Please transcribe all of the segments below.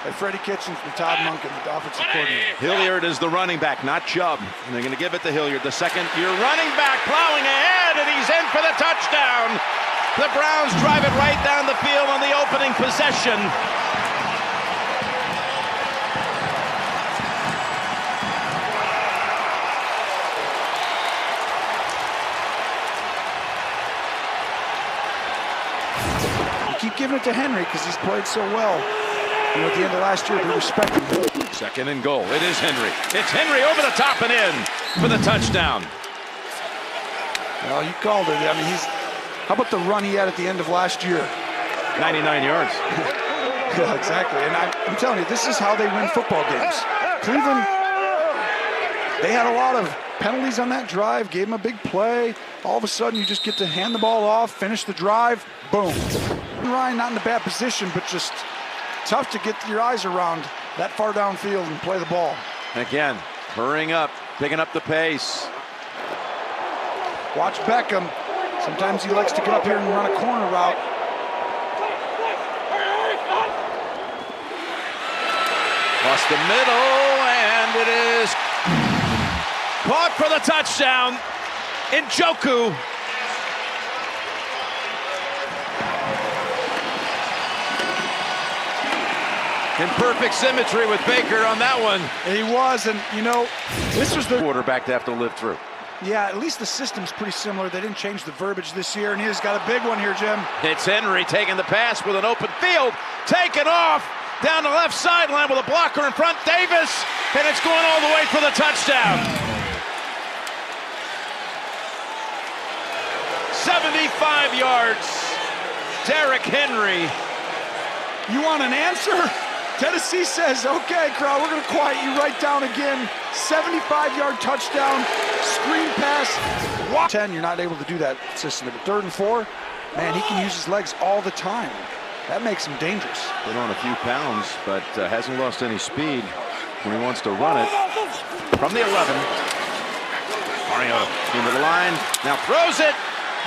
by Freddie Kitchens and Todd Monken, the offensive coordinator. Hilliard is the running back, not Chubb. And they're going to give it to Hilliard, the second-year running back, plowing ahead, and he's in for the touchdown. The Browns drive it right down the field on the opening possession. Keep giving it to Henry because he's played so well. You know, at the end of last year, they respected him. Second and goal. It is Henry. It's Henry over the top and in for the touchdown. Well, you called it. I mean, how about the run he had at the end of last year? 99 yards. Yeah, exactly. And I'm telling you, this is how they win football games. Cleveland, they had a lot of penalties on that drive, gave him a big play. All of a sudden, you just get to hand the ball off, finish the drive, boom. Ryan not in a bad position, but just tough to get your eyes around that far downfield and play the ball. Again, hurrying up, picking up the pace. Watch Beckham. Sometimes he likes to get up here and run a corner route. Across the middle, and it is caught for the touchdown. Njoku. In perfect symmetry with Baker on that one. He was, and you know, this was the quarterback to have to live through. Yeah, at least the system's pretty similar. They didn't change the verbiage this year, and he's got a big one here, Jim. It's Henry taking the pass with an open field, taken off down the left sideline with a blocker in front, Davis, and it's going all the way for the touchdown. 75 yards, Derrick Henry. You want an answer? Tennessee says, okay, crowd, we're going to quiet you right down again. 75-yard touchdown, screen pass. 10, you're not able to do that consistently. But 3rd and 4, man, he can use his legs all the time. That makes him dangerous. Put on a few pounds, but hasn't lost any speed when he wants to run it. From the 11, Mario into the line, now throws it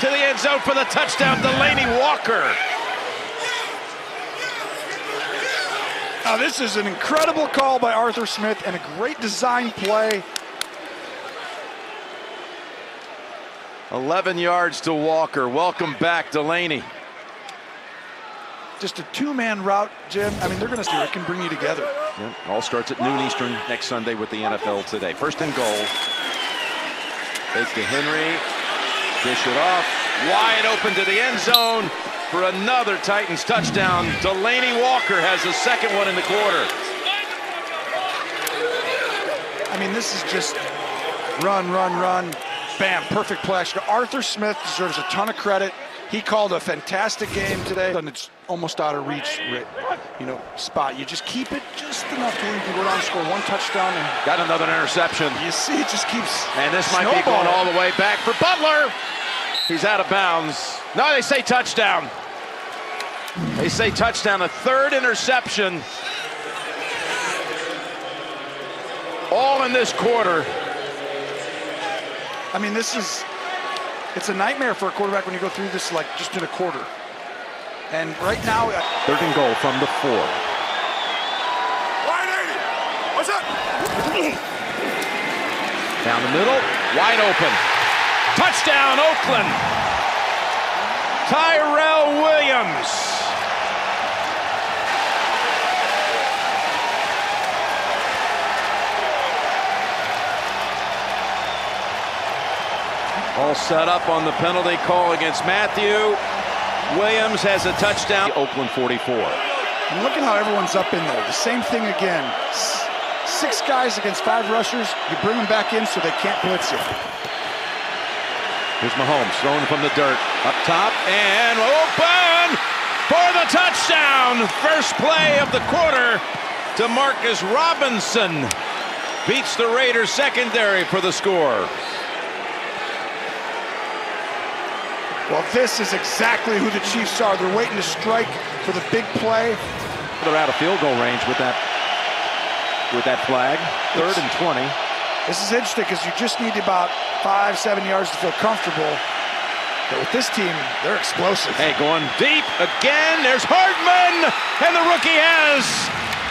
to the end zone for the touchdown, Delaney Walker. Now this is an incredible call by Arthur Smith and a great design play. 11 yards to Walker. Welcome back, Delaney. Just a two-man route, Jim. I mean, they're going to see it can bring you together. Yeah, all starts at noon Eastern next Sunday with the NFL Today. 1st and goal. Fake to Henry. Dish it off. Wide open to the end zone for another Titans touchdown. Delaney Walker has the second one in the quarter. I mean, this is just run, bam, perfect play. Arthur Smith deserves a ton of credit. He called a fantastic game today. And it's almost out of reach, spot. You just keep it just enough to where you can go down and score one touchdown. And got another interception. You see, it just keeps and this might be going all the way back for Butler. He's out of bounds. No, they say touchdown. They say touchdown, a 3rd interception. All in this quarter. I mean, it's a nightmare for a quarterback when you go through this like just in a quarter. And right now, 3rd and goal from the 4. What's up? Down the middle, wide open. Touchdown, Oakland. Tyrell Williams. All set up on the penalty call against Matthew. Williams has a touchdown. Oakland 44. And look at how everyone's up in there. The same thing again. 6 guys against 5 rushers. You bring them back in so they can't blitz you. Here's Mahomes throwing from the dirt. Up top and open for the touchdown. First play of the quarter to Marcus Robinson. Beats the Raiders secondary for the score. Well, this is exactly who the Chiefs are. They're waiting to strike for the big play. They're out of field goal range with that flag. 3rd and 20. This is interesting because you just need about 5-7 yards to feel comfortable. But with this team, they're explosive. Hey, going deep again. There's Hardman, and the rookie has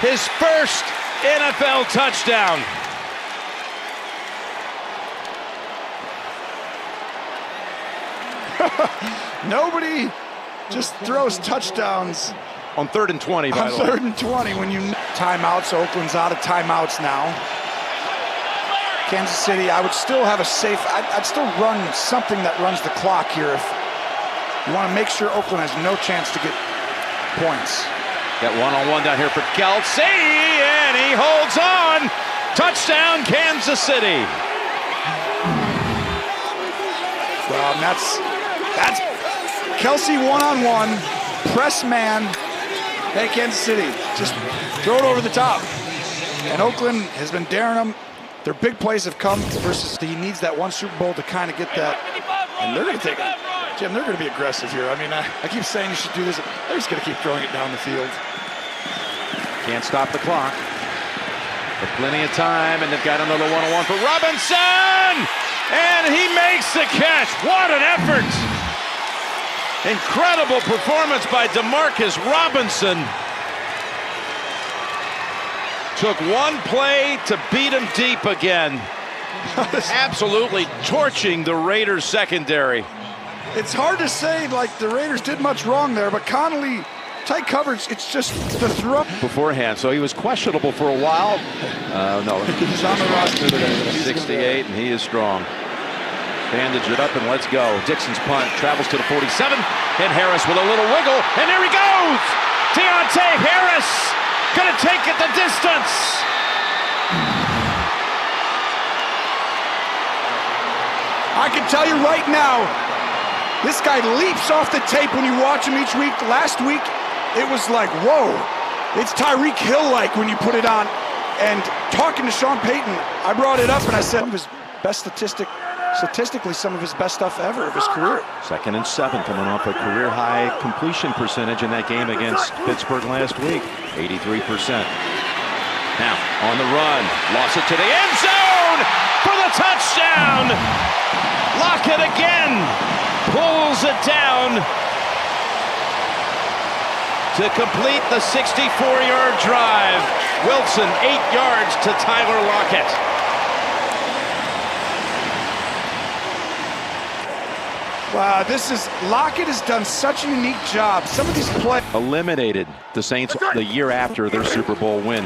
his first NFL touchdown. Nobody just throws touchdowns On 3rd and 20, by the way. on 3rd and 20 when you timeouts. Oakland's out of timeouts now. Kansas City, I would still have a safe, I'd still run something that runs the clock here if you want to make sure Oakland has no chance to get points. Got one-on-one down here for Kelsey, and he holds on. Touchdown, Kansas City. Well, and that's Kelsey one-on-one, press man. Hey, Kansas City, just throw it over the top. And Oakland has been daring them. Their big plays have come versus he needs that one Super Bowl to kind of get that. And they're going to take it. Jim, they're going to be aggressive here. I mean, I keep saying you should do this. They're just going to keep throwing it down the field. Can't stop the clock. But plenty of time, and they've got another one-on-one for Robinson! And he makes the catch. What an effort! Incredible performance by DeMarcus Robinson. Took one play to beat him deep again. Absolutely torching the Raiders secondary. It's hard to say like the Raiders did much wrong there, but Connolly, tight coverage, it's just the throw. Beforehand, so he was questionable for a while. No, He's on the roster today. 68, and he is strong. Bandage it up and let's go. Dixon's punt travels to the 47, and Harris with a little wiggle, and there he goes! Deontay Harris gonna take it the distance. I can tell you right now, this guy leaps off the tape when you watch him each week. Last week, it was like, whoa, it's Tyreek Hill-like when you put it on. And talking to Sean Payton, I brought it up and I said, some of his best statistically, some of his best stuff ever of his career. 2nd and 7, coming off a career-high completion percentage in that game against Pittsburgh last week, 83%. Now, on the run, lost it to the end zone for the touchdown! Lockett again pulls it down to complete the 64-yard drive. Wilson, 8 yards to Tyler Lockett. Wow, Lockett has done such a unique job. Some of these plays. Eliminated the Saints the year after their Super Bowl win.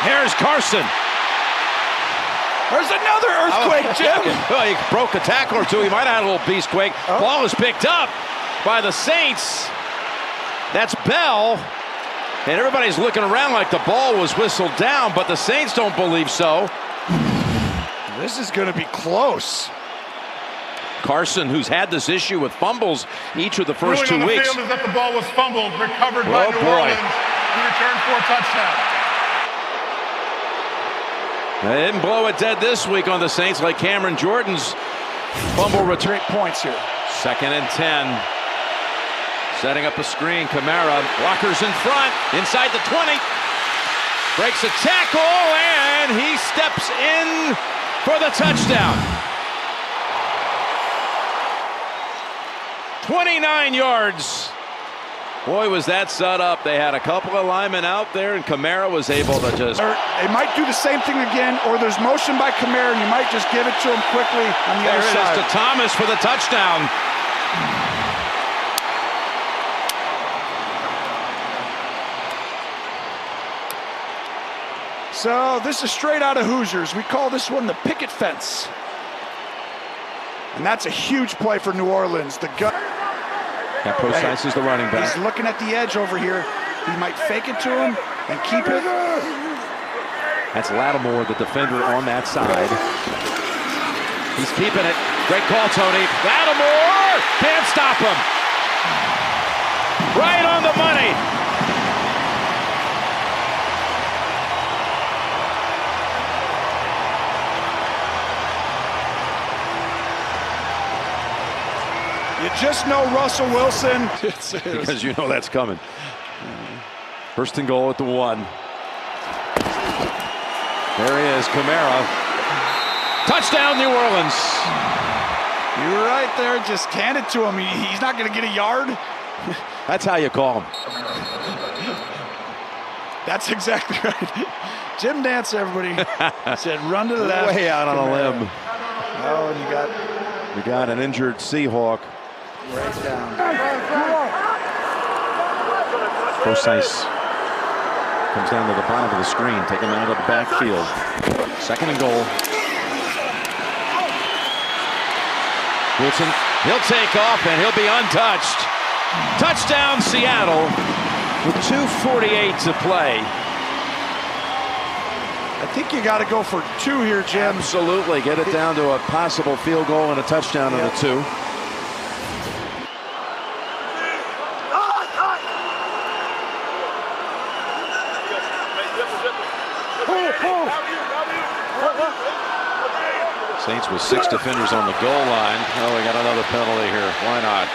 Here's Carson. There's another earthquake, Jim. Well, he broke a tackle or two. He might have had a little beast quake. Ball is picked up by the Saints. That's Bell. And everybody's looking around like the ball was whistled down, but the Saints don't believe so. This is going to be close. Carson, who's had this issue with fumbles each of the first 2 on the weeks. field is that the ball was fumbled, recovered by New Orleans. He returned for a touchdown. They didn't blow it dead this week on the Saints like Cameron Jordan's fumble return. Points here. 2nd and 10. Setting up a screen. Kamara, Walker's in front, inside the 20. Breaks a tackle, and he steps in for the touchdown. 29 yards. Boy, was that set up. They had a couple of linemen out there, and Kamara was able to just... They might do the same thing again, or there's motion by Kamara, and you might just give it to him quickly on the other side. There it is to Thomas for the touchdown. So this is straight out of Hoosiers. We call this one the picket fence. And that's a huge play for New Orleans. The gut. That is the running back. He's looking at the edge over here. He might fake it to him and keep it. That's Lattimore, the defender on that side. He's keeping it. Great call, Tony. Lattimore can't stop him. Right on the money. You just know Russell Wilson. Because you know that's coming. 1st and goal at the 1. There he is, Kamara. Touchdown, New Orleans. You're right there. Just hand it to him. He's not going to get a yard. That's how you call him. That's exactly right. Jim Nantz, everybody, said run to the left. Way out on a limb. Oh, and We got an injured Seahawk. right down. Forsyth comes down to the bottom of the screen, taking him out of the backfield. 2nd and goal. Wilson, he'll take off and he'll be untouched. Touchdown Seattle with 2:48 to play. I think you got to go for 2 here, Jim. Absolutely, get it down to a possible field goal and a touchdown on the 2. Saints with 6 defenders on the goal line. Oh, we got another penalty here. Why not?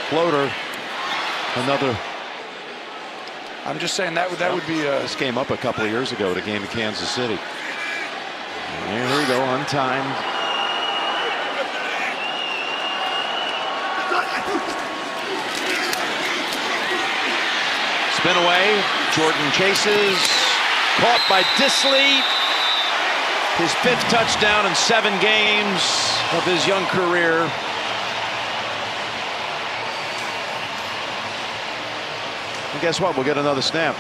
Floater. Another. I'm just saying that would be This came up a couple of years ago at a game in Kansas City. And here we go, untimed. Spin away. Jordan chases. Caught by Disley. His 5th touchdown in 7 games of his young career. And guess what? We'll get another snap.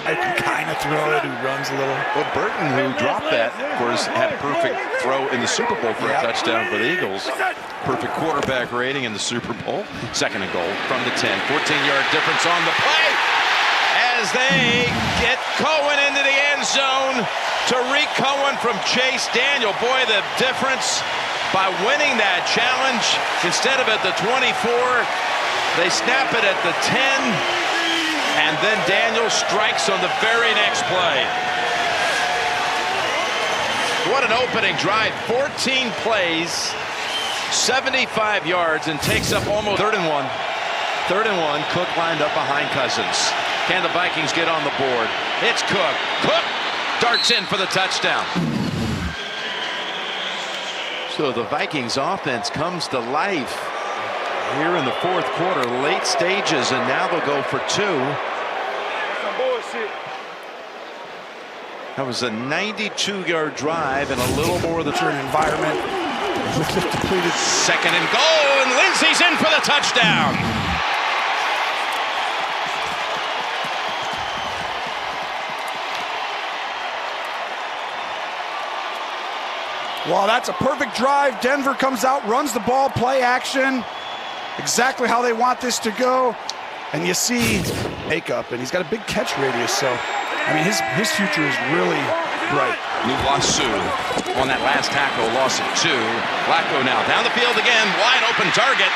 I can kind of throw it. Who runs a little. Well, Burton, who dropped that, of course, had a perfect throw in the Super Bowl for a touchdown for the Eagles. Perfect quarterback rating in the Super Bowl. 2nd and goal from the 10. 14-yard difference on the play as they get Cohen into the end zone. Tariq Cohen from Chase Daniel. Boy, the difference by winning that challenge. Instead of at the 24, they snap it at the 10. And then Daniel strikes on the very next play. What an opening drive. 14 plays, 75 yards, and takes up almost 3rd and 1. 3rd and 1. Cook lined up behind Cousins. Can the Vikings get on the board? It's Cook. Cook darts in for the touchdown. So the Vikings offense comes to life here in the 4th quarter, late stages, and now they'll go for 2. That was a 92-yard drive and a little more than An environment. Depleted. 2nd and goal, and Lindsey's in for the touchdown. Well, that's a perfect drive. Denver comes out, runs the ball, play action. Exactly how they want this to go. And you see makeup, and he's got a big catch radius, so I mean his future is really bright. Nuwasu on that last tackle, loss of 2. Flacco now down the field again, wide open target.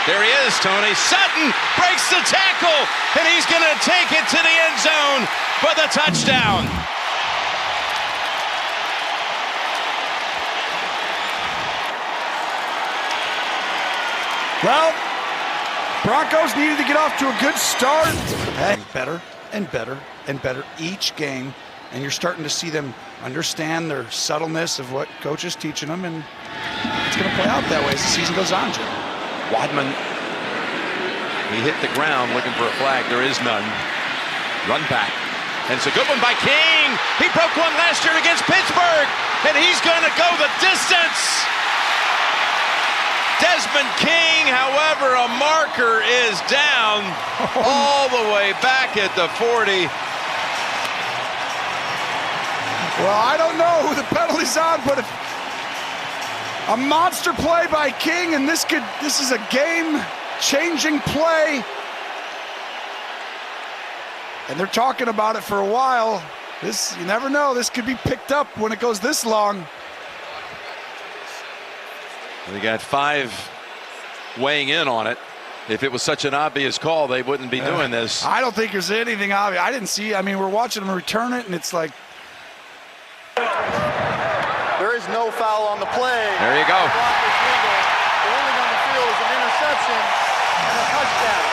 There he is, Tony. Sutton breaks the tackle, and he's going to take it to the end zone for the touchdown. Well, Broncos needed to get off to a good start. Better and better and better each game, and you're starting to see them understand their subtleness of what coach is teaching them, and it's going to play out that way as the season goes on, Jim. Wadman, he hit the ground looking for a flag. There is none. Run back. And it's a good one by King. He broke one last year against Pittsburgh, and he's going to go the distance. Desmond King, however, a marker is down all the way back at the 40. Well, I don't know who the penalty's on, but if a monster play by King, and this is a game-changing play. And they're talking about it for a while. You never know. This could be picked up when it goes this long. We got 5 weighing in on it. If it was such an obvious call, they wouldn't be doing this. I don't think there's anything obvious. I didn't see. I mean, we're watching them return it, and it's like. There is no foul on the play. There you go. The holding on the field is an interception and a touchdown.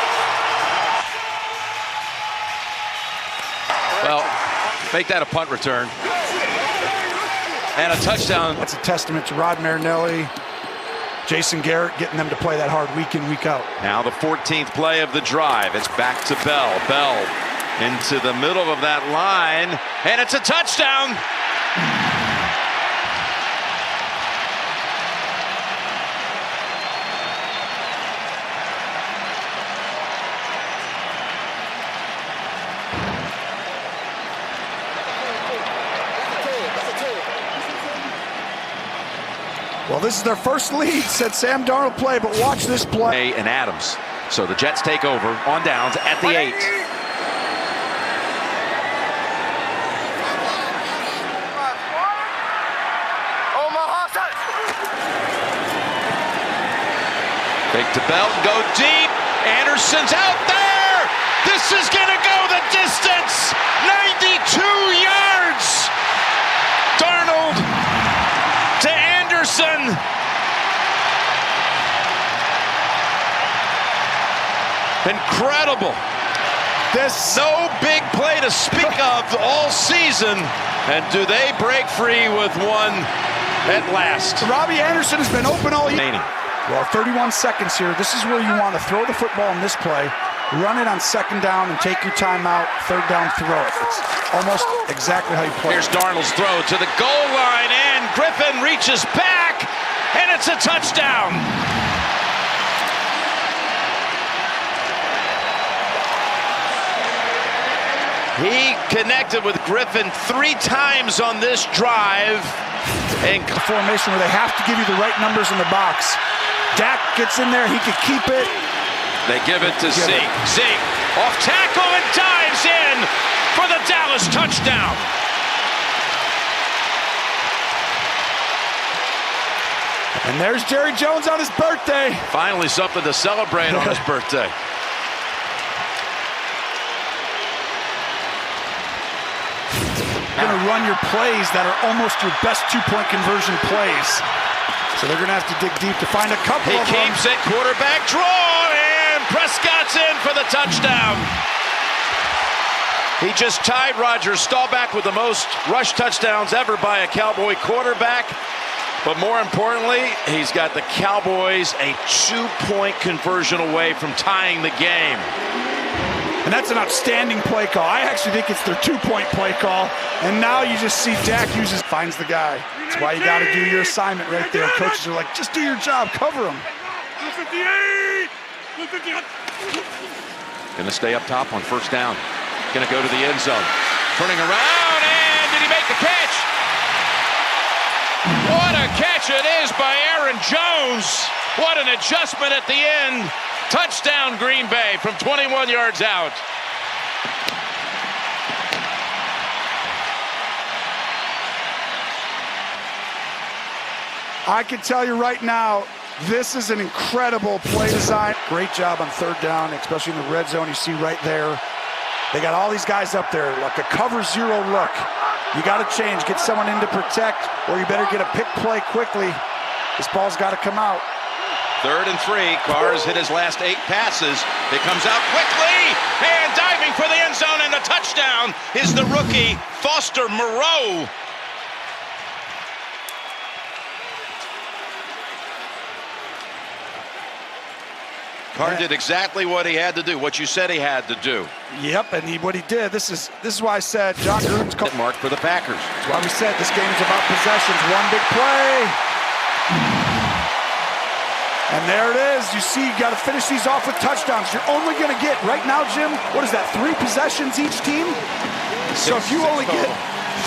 Well, make that a punt return. And a touchdown. That's a testament to Rod Marinelli, Jason Garrett getting them to play that hard week in, week out. Now the 14th play of the drive. It's back to Bell. Bell into the middle of that line, and it's a touchdown. Well, this is their first lead, said Sam Darnold play, but watch this play. And Adams. So the Jets take over on downs at the 8. Fake to Bell, go deep. Anderson's out there. This is going to go the distance. 92 yards. Darnold to Anderson. Incredible. This no big play to speak of all season. And do they break free with one at last? Robbie Anderson has been open all year. Well, 31 seconds here. This is where you want to throw the football in this play, run it on second down, and take your timeout, third down, throw it. It's almost exactly how you play. Here's Darnold's throw to the goal line, and Griffin reaches back, and it's a touchdown. He connected with Griffin 3 times on this drive. And a formation where they have to give you the right numbers in the box. Dak gets in there, he could keep it. They give it to Zeke. Zeke off tackle and dives in for the Dallas touchdown. And there's Jerry Jones on his birthday. Finally something to celebrate on his birthday. You're going to run your plays that are almost your best 2-point conversion plays. So they're going to have to dig deep to find a couple of them. He keeps it, quarterback draw, and Prescott's in for the touchdown. He just tied Roger Staubach with the most rush touchdowns ever by a Cowboy quarterback. But more importantly, he's got the Cowboys a 2-point conversion away from tying the game. And that's an outstanding play call. I actually think it's their 2-point play call. And now you just see Dak finds the guy. That's why you got to do your assignment right there. Coaches are like, just do your job, cover him. Gonna stay up top on first down. Gonna go to the end zone. Turning around, and did he make the catch? What a catch it is by Aaron Jones. What an adjustment at the end. Touchdown Green Bay from 21 yards out. I can tell you right now, this is an incredible play design. Great job on third down, especially in the red zone. You see right there, they got all these guys up there, like a cover zero look. You got to change, get someone in to protect, or you better get a pick play quickly. This ball's got to come out. 3rd and 3. Carr has hit his last 8 passes. It comes out quickly, and diving for the end zone, and the touchdown is the rookie Foster Moreau. Carr did exactly what he had to do, what you said he had to do. Yep, and what he did, this is why I said John Gruden's called mark for the Packers. That's why we said this game is about possessions. One big play. And there it is. You see, you got to finish these off with touchdowns. You're only going to get, right now, Jim, what is that, 3 possessions each team? So if you only get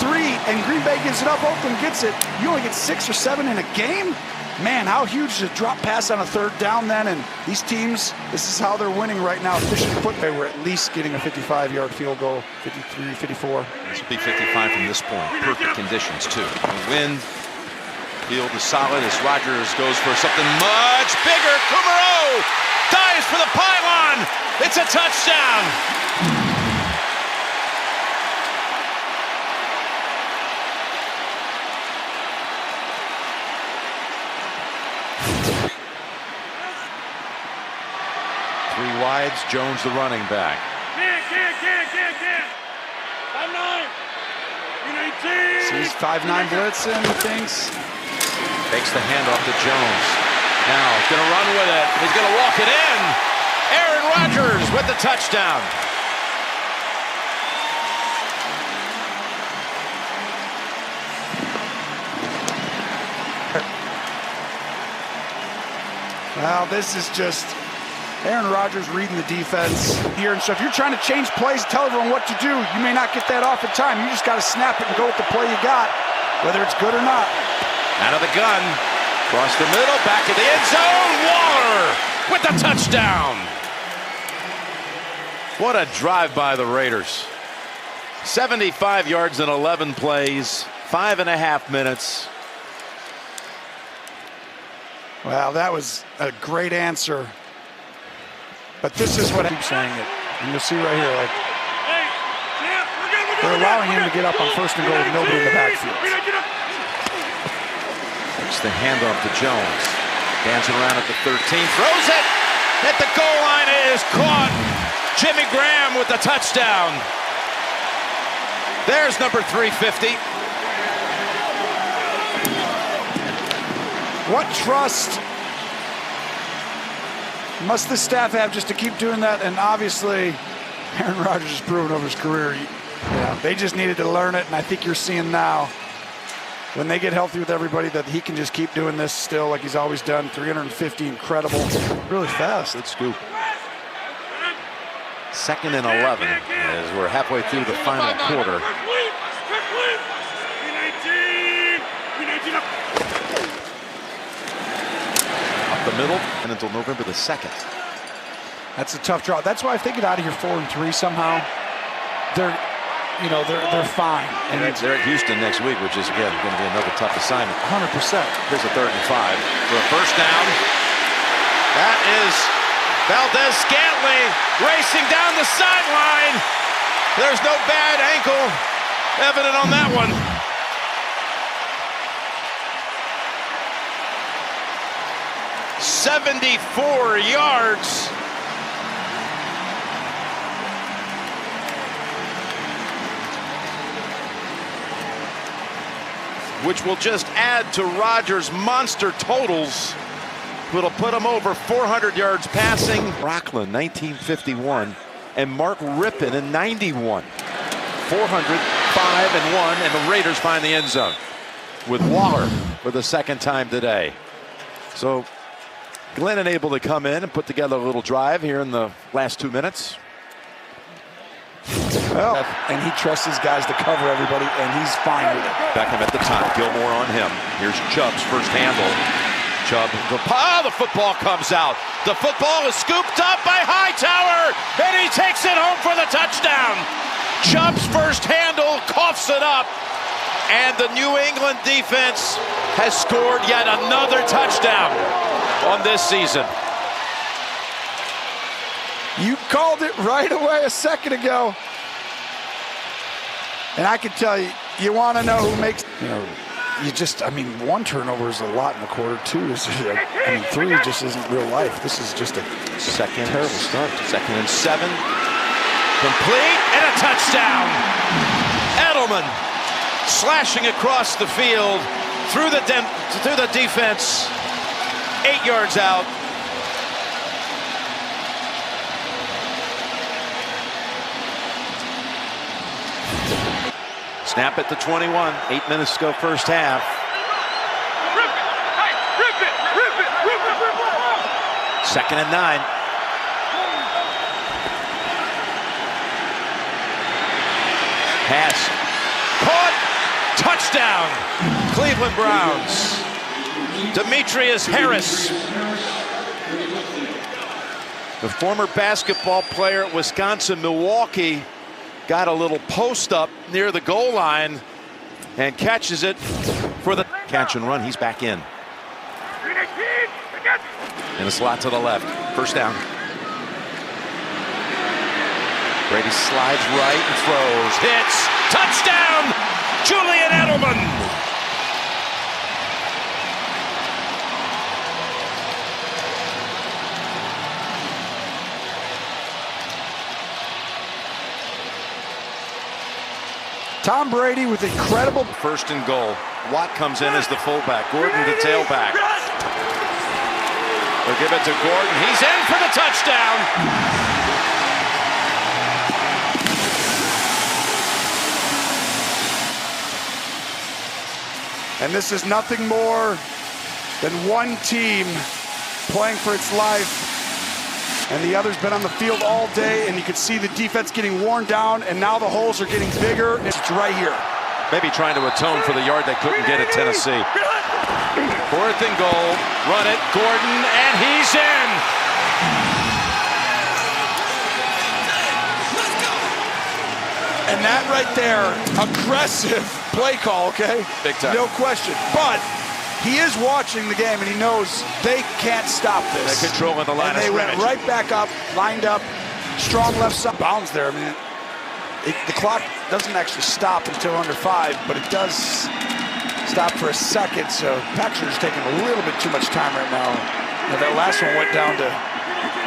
3 and Green Bay gives it up, Oakland gets it, you only get 6 or 7 in a game? Man, how huge is a drop pass on a third down then? And these teams, this is how they're winning right now. Efficient foot, they were at least getting a 55-yard field goal, 53, 54. This will be 55 from this point. Perfect conditions, too. The wind. Field is solid as Rodgers goes for something much bigger. Kumaro dives for the pylon. It's a touchdown. Three wides, Jones the running back. Can't. 5-9. Sees 5-9 blitz and thinks. Takes the handoff to Jones. Now he's going to run with it. He's going to walk it in. Aaron Rodgers with the touchdown. Well, this is just Aaron Rodgers reading the defense here. And so if you're trying to change plays, tell everyone what to do, you may not get that off in time. You just got to snap it and go with the play you got, whether it's good or not. Out of the gun. Across the middle, back in the end zone. Waller with the touchdown. What a drive by the Raiders. 75 yards in 11 plays, 5.5 minutes. Well, that was a great answer. But this is what I keep saying it. And you'll see right here, like, they're allowing him to get up on first and goal with nobody in the backfield. It's the handoff to Jones. Dancing around at the 13, throws it at the goal line. It is caught. Jimmy Graham with the touchdown. There's number 350. What trust must the staff have just to keep doing that? And obviously, Aaron Rodgers has proven over his career. They just needed to learn it, and I think you're seeing now, when they get healthy with everybody, that he can just keep doing this still like he's always done. 350, incredible, really fast. Good scoop. 2nd and 11 as we're halfway through the final quarter. Up the middle and until November the 2nd. That's a tough draw. That's why I think it out of here 4-3 somehow. They're fine. And they're at Houston next week, which is again going to be another tough assignment. 100%. Here's a 3rd and 5 for a first down. That is Valdez-Scantling racing down the sideline. There's no bad ankle evident on that one. "74 yards. Which will just add to Rodgers' monster totals. It'll put him over 400 yards passing. Rockland, 1951, and Mark Rippon in 91. 400, 5 and 1, and the Raiders find the end zone with Waller for the 2nd time today. So Glennon able to come in and put together a little drive here in the last 2 minutes. Well, and he trusts his guys to cover everybody, and he's fine with it. Beckham at the top, Gilmore on him. Here's Chubb's first handle. Chubb, the football comes out. The football is scooped up by Hightower, and he takes it home for the touchdown. Chubb's first handle coughs it up, and the New England defense has scored yet another touchdown on this season. You called it right away a second ago. And I can tell you, you want to know who makes, one turnover is a lot in the quarter. 2 is, 3 just isn't real life. This is just a terrible start. 2nd and 7. Complete and a touchdown. Edelman slashing across the field through the defense. 8 yards out. Snap at the 21. 8 minutes to go first half. Rip it. 2nd and 9. Pass. Caught. Touchdown. Cleveland Browns. Demetrius Harris. The former basketball player at Wisconsin-Milwaukee got a little post up near the goal line and catches it for the catch and run. He's back in. In a slot to the left. First down. Brady slides right and throws. Hits. Touchdown! Julian Edelman! Tom Brady with incredible. 1st and goal. Watt comes in as the fullback. Gordon the tailback. They'll give it to Gordon. He's in for the touchdown. And this is nothing more than one team playing for its life. And the other's been on the field all day, and you can see the defense getting worn down, and now the holes are getting bigger. It's right here. Maybe trying to atone for the yard they couldn't get at Tennessee. 4th and goal. Run it. Gordon, and he's in. And that right there, aggressive play call, okay? Big time. No question. But he is watching the game, and he knows they can't stop this. They're controlling the line and of they scrimmage. went right back up, lined up, strong left side. Bounds there. I mean, the clock doesn't actually stop until under 5, but it does stop for a second. So Packers are taking a little bit too much time right now. And that last one went down to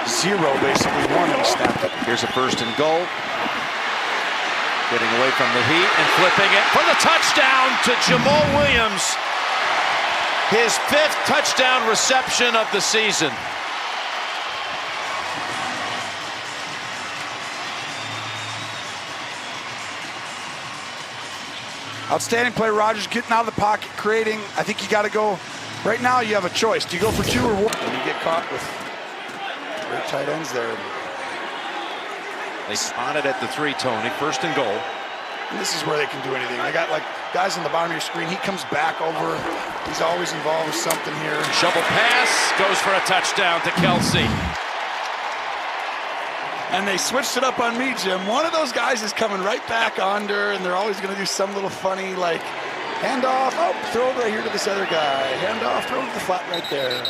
0, basically 1 and snapped it. Here's a 1st and goal. Getting away from the heat and flipping it for the touchdown to Jamal Williams. His 5th touchdown reception of the season. Outstanding play, Rodgers getting out of the pocket, creating. I think you got to go. Right now, you have a choice. Do you go for 2 or 1? And you get caught with great tight ends there. They spotted at the 3, Tony. 1st and goal. And this is where they can do anything. They got like guys on the bottom of your screen. He comes back over. He's always involved with something here. Shovel pass goes for a touchdown to Kelsey. And they switched it up on me, Jim. One of those guys is coming right back under, and they're always going to do some little funny, like, handoff. Oh, throw it right here to this other guy. Handoff, throw it to the flat right there.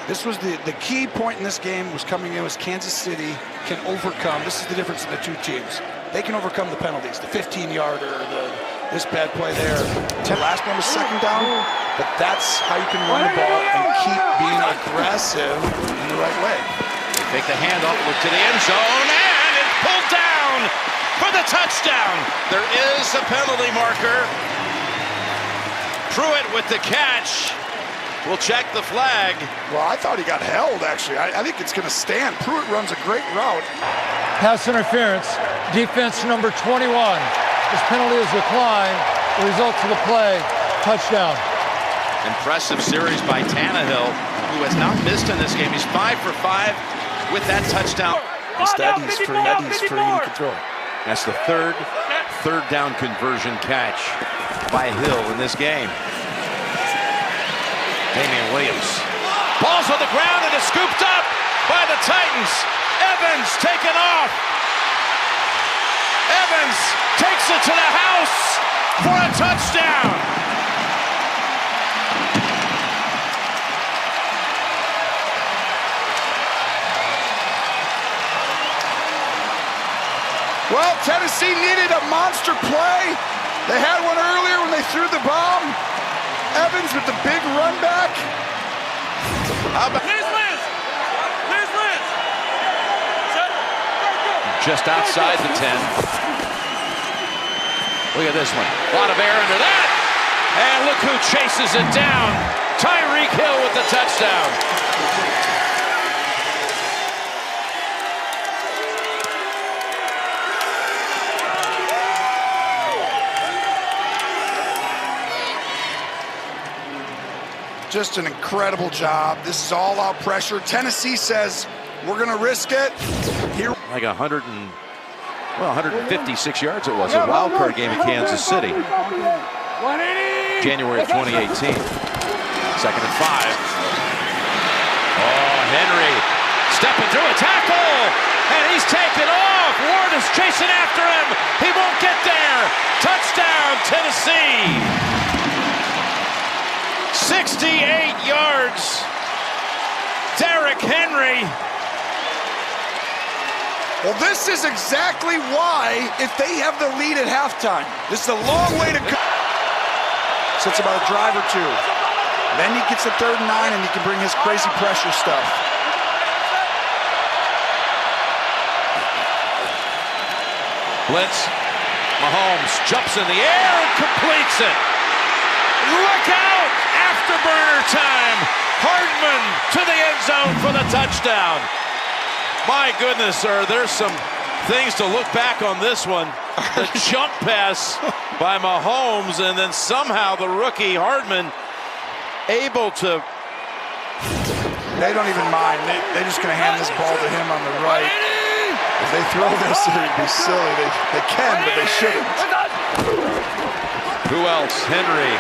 This was the key point in this game was coming in was Kansas City can overcome. This is the difference in the 2 teams. They can overcome the penalties, the 15-yarder, this bad play there. The last one was 2nd down, but that's how you can run the ball and keep being aggressive in the right way. They take the handoff, look to the end zone, and it's pulled down for the touchdown. There is a penalty marker. Pruitt with the catch. We'll check the flag. Well, I thought he got held, actually. I think it's going to stand. Pruitt runs a great route. Pass interference, defense number 21. This penalty is declined. The result of the play, touchdown. Impressive series by Tannehill, who has not missed in this game. He's 5 for 5 with that touchdown. Instead, he's free. He's free. He can throw. That's the third down conversion catch by Hill in this game. Damian Williams. Ball's on the ground and is scooped up by the Titans. Evans taken off. Evans takes it to the house for a touchdown. Well, Tennessee needed a monster play. They had one earlier when they threw the bomb. Evans with the big run back. Just outside the 10. Look at this one. A lot of air under that. And look who chases it down. Tyreek Hill with the touchdown. Just an incredible job. This is all out pressure. Tennessee says, we're going to risk it. Here. Like 156 yards it was. A wild card game in Kansas City. January of 2018. 2nd and 5. Oh, Henry stepping through a tackle. And he's taken off. Ward is chasing after him. He won't get there. Touchdown, Tennessee. 68 yards. Derrick Henry. Well, this is exactly why, if they have the lead at halftime, this is a long way to go. So it's about a drive or 2. Then he gets a 3rd and 9, and he can bring his crazy pressure stuff. Blitz. Mahomes jumps in the air and completes it. Look out! burner time. Hardman to the end zone for the touchdown. My goodness, sir, there's some things to look back on this one. The jump pass by Mahomes, and then somehow the rookie Hardman able to. They don't even mind. They're just going to hand this ball to him on the right. If they throw this, it'd be silly. They can, but they shouldn't. Who else? Henry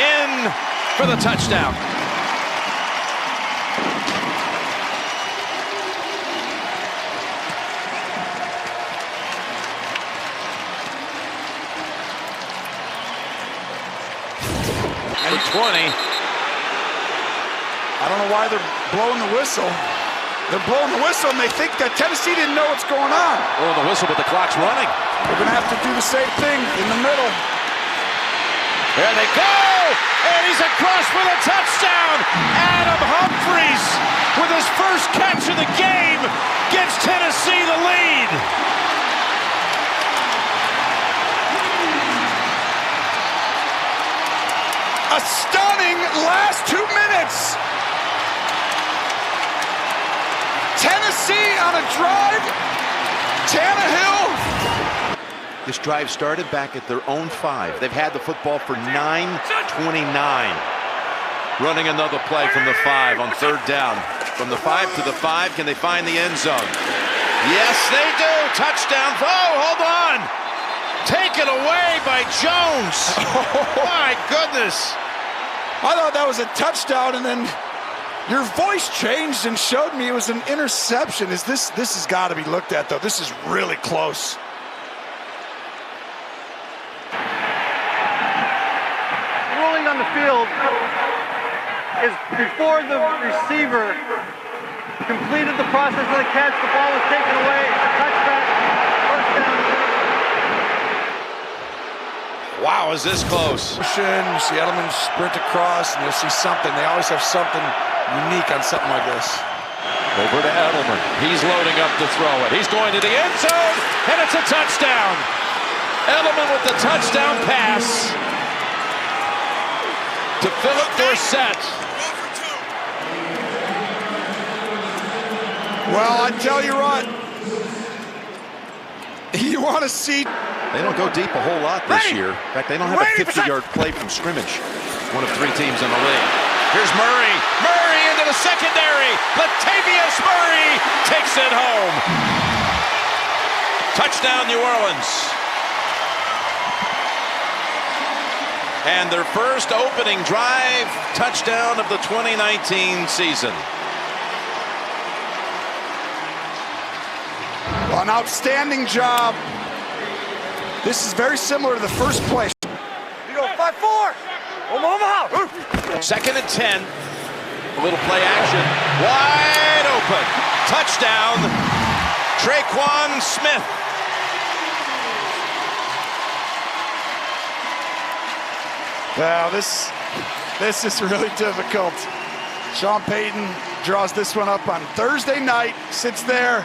in for the touchdown. For 20. I don't know why they're blowing the whistle. They're blowing the whistle, and they think that Tennessee didn't know what's going on. Blowing the whistle, but the clock's running. They're going to have to do the same thing in the middle. There they go! And he's across for the touchdown! Adam Humphries, with his first catch of the game, gives Tennessee the lead. A stunning last 2 minutes. Tennessee on a drive. Tannehill. This drive started back at their own 5. They've had the football for 9:29. Running another play from the 5 on 3rd down. From the 5 to the 5, can they find the end zone? Yes, they do. Touchdown. Oh, hold on. Taken away by Jones. My goodness. I thought that was a touchdown, and then your voice changed and showed me it was an interception. This has got to be looked at, though. This is really close. Ruling on the field is before the receiver completed the process of the catch, the ball was taken away. It's a touchback. First down. Wow, is this close? You see Edelman sprint across, and you'll see something. They always have something unique on something like this. Over to Edelman. He's loading up to throw it. He's going to the end zone, and it's a touchdown. Edelman with the touchdown pass to Philip Dorsett. Well, I tell you what, you want to see. They don't go deep a whole lot this year. In fact, they don't have a 50-yard play from scrimmage. One of 3 teams in the league. Here's Murray. Murray into the secondary. Latavius Murray takes it home. Touchdown, New Orleans. And their first opening drive touchdown of the 2019 season. An outstanding job. This is very similar to the first play. You go 5-4. Omaha. 2nd and 10. A little play action. Wide open. Touchdown. Traquan Smith. Wow, this is really difficult. Sean Payton draws this one up on Thursday night, sits there,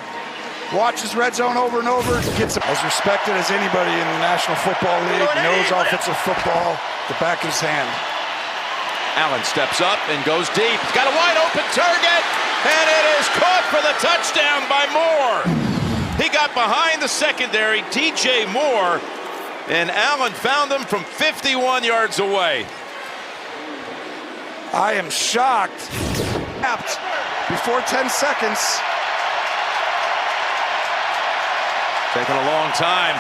watches Red Zone over and over, gets as respected as anybody in the National Football League, knows offensive football, the back of his hand. Allen steps up and goes deep. He's got a wide open target, and it is caught for the touchdown by Moore. He got behind the secondary, DJ Moore, and Allen found him from 51 yards away. I am shocked. Before 10 seconds. Taking a long time.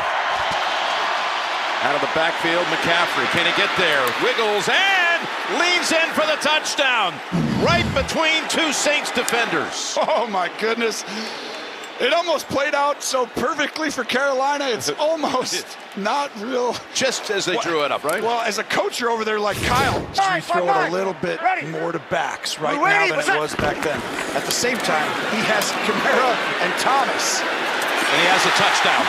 Out of the backfield, McCaffrey. Can he get there? Wiggles and leans in for the touchdown. Right between 2 Saints defenders. Oh my goodness. It almost played out so perfectly for Carolina. It's almost not real. Just as they drew it up, right? Well, as a coach, you're over there like Kyle. You throw it a little bit more to backs right now than it was back then. At the same time, he has Kamara and Thomas. And he has a touchdown.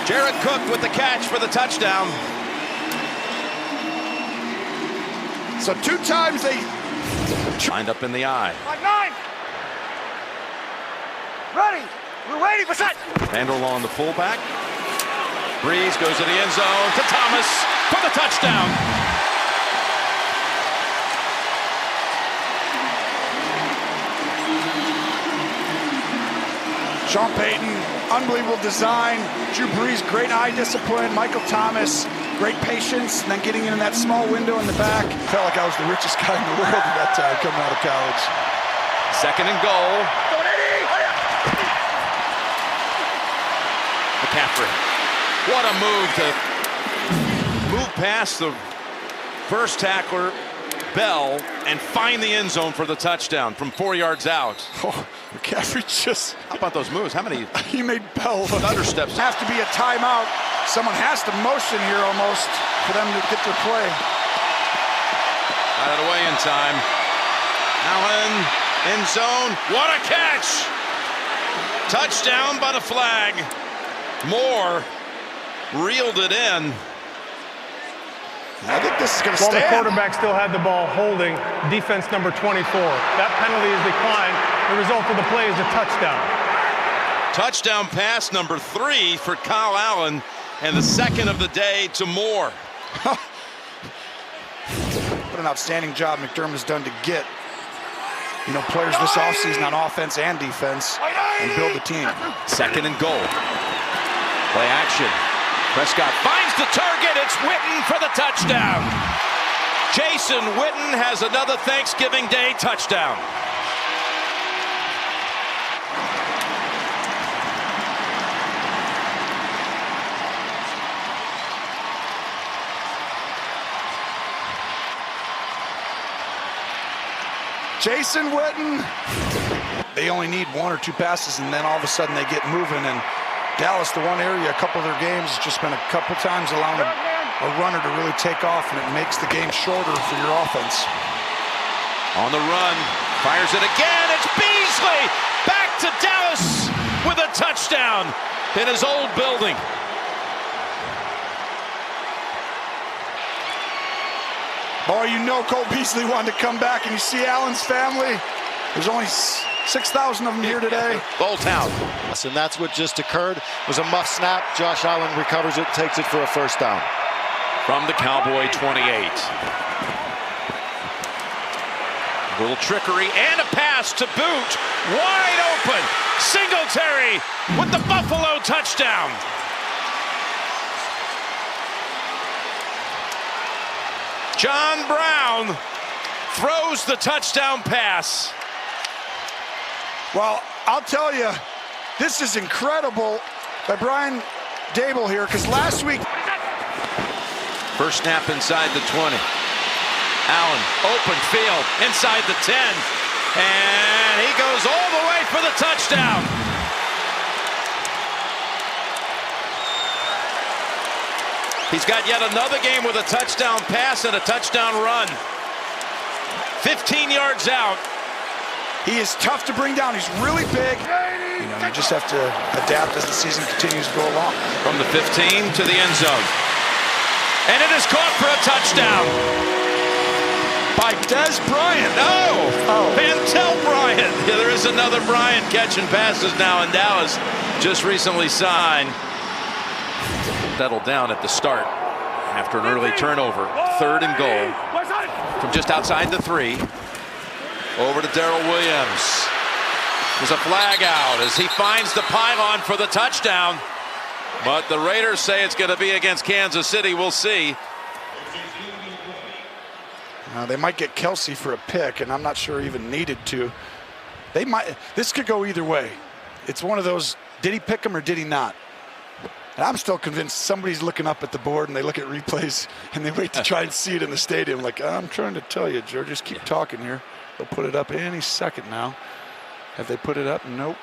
Jared Cook with the catch for the touchdown. So 2 times they lined up in the eye. 5-9. Ready. We're waiting for set. Vandal on the fullback. Breeze goes to the end zone to Thomas for the touchdown. Sean Payton, unbelievable design. Drew Brees, great eye discipline. Michael Thomas, great patience. And then getting in that small window in the back. Felt like I was the richest guy in the world at that time coming out of college. Second and goal. McCaffrey. What a move to move past the first tackler, Bell, and find the end zone for the touchdown from 4 yards out. Oh, McCaffrey just... How about those moves? How many? He made Bell Understeps. Have to be a timeout. Someone has to motion here almost for them to get their play. Got it away in time. Allen, end zone. What a catch! Touchdown by the flag. Moore reeled it in. I think this is going to While stand. the quarterback still had the ball holding defense number 24. That penalty is declined. The result of the play is a touchdown. Touchdown pass number 3 for Kyle Allen, and the second of the day to Moore. What an outstanding job McDermott has done to get, players this offseason on offense and defense and build the team. Second and goal. Play action. Prescott finds the target. It's Witten for the touchdown. Jason Witten has another Thanksgiving Day touchdown. Jason Witten. They only need 1 or 2 passes, and then all of a sudden they get moving. And Dallas, the one area, a couple of their games, has just been a couple times allowing a runner to really take off, and it makes the game shorter for your offense. On the run, fires it again. It's Beasley back to Dallas with a touchdown in his old building. Boy, Cole Beasley wanted to come back, and you see Allen's family. There's only 6,000 of them here today. Old Town. And that's what just occurred. It was a muff snap. Josh Allen recovers it, takes it for a first down. From the Cowboy 28. A little trickery and a pass to boot. Wide open. Singletary with the Buffalo touchdown. John Brown throws the touchdown pass. Well, I'll tell you, this is incredible by Brian Dable here, because last week... First snap inside the 20. Allen, open field, inside the 10. And he goes all the way for the touchdown. He's got yet another game with a touchdown pass and a touchdown run. 15 yards out. He is tough to bring down. He's really big. You just have to adapt as the season continues to go along. From the 15 to the end zone. And it is caught for a touchdown. By Dez Bryant. Vantel Bryant. Yeah, there is another Bryant catching passes now in Dallas. Just recently signed. Settled down at the start after an early turnover. Third and goal. From just outside the 3. Over to Darrell Williams. There's a flag out as he finds the pylon for the touchdown. But the Raiders say it's going to be against Kansas City. We'll see. They might get Kelsey for a pick, and I'm not sure even needed to. They might. This could go either way. It's one of those, did he pick him or did he not? And I'm still convinced somebody's looking up at the board and they look at replays and they wait to try and see it in the stadium. Like, I'm trying to tell you, Joe, just keep talking here. They'll put it up any second now. Have they put it up? Nope.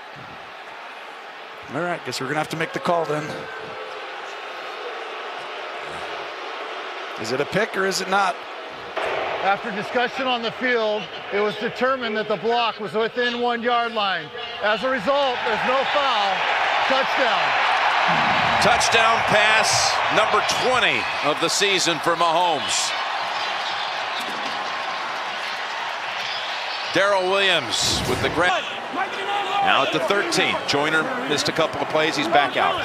All right, guess we're going to have to make the call then. Is it a pick or is it not? After discussion on the field, it was determined that the block was within 1 yard line. As a result, there's no foul. Touchdown. Touchdown pass number 20 of the season for Mahomes. Darrell Williams with the grab. Now at the 13. Joyner missed a couple of plays. He's back out.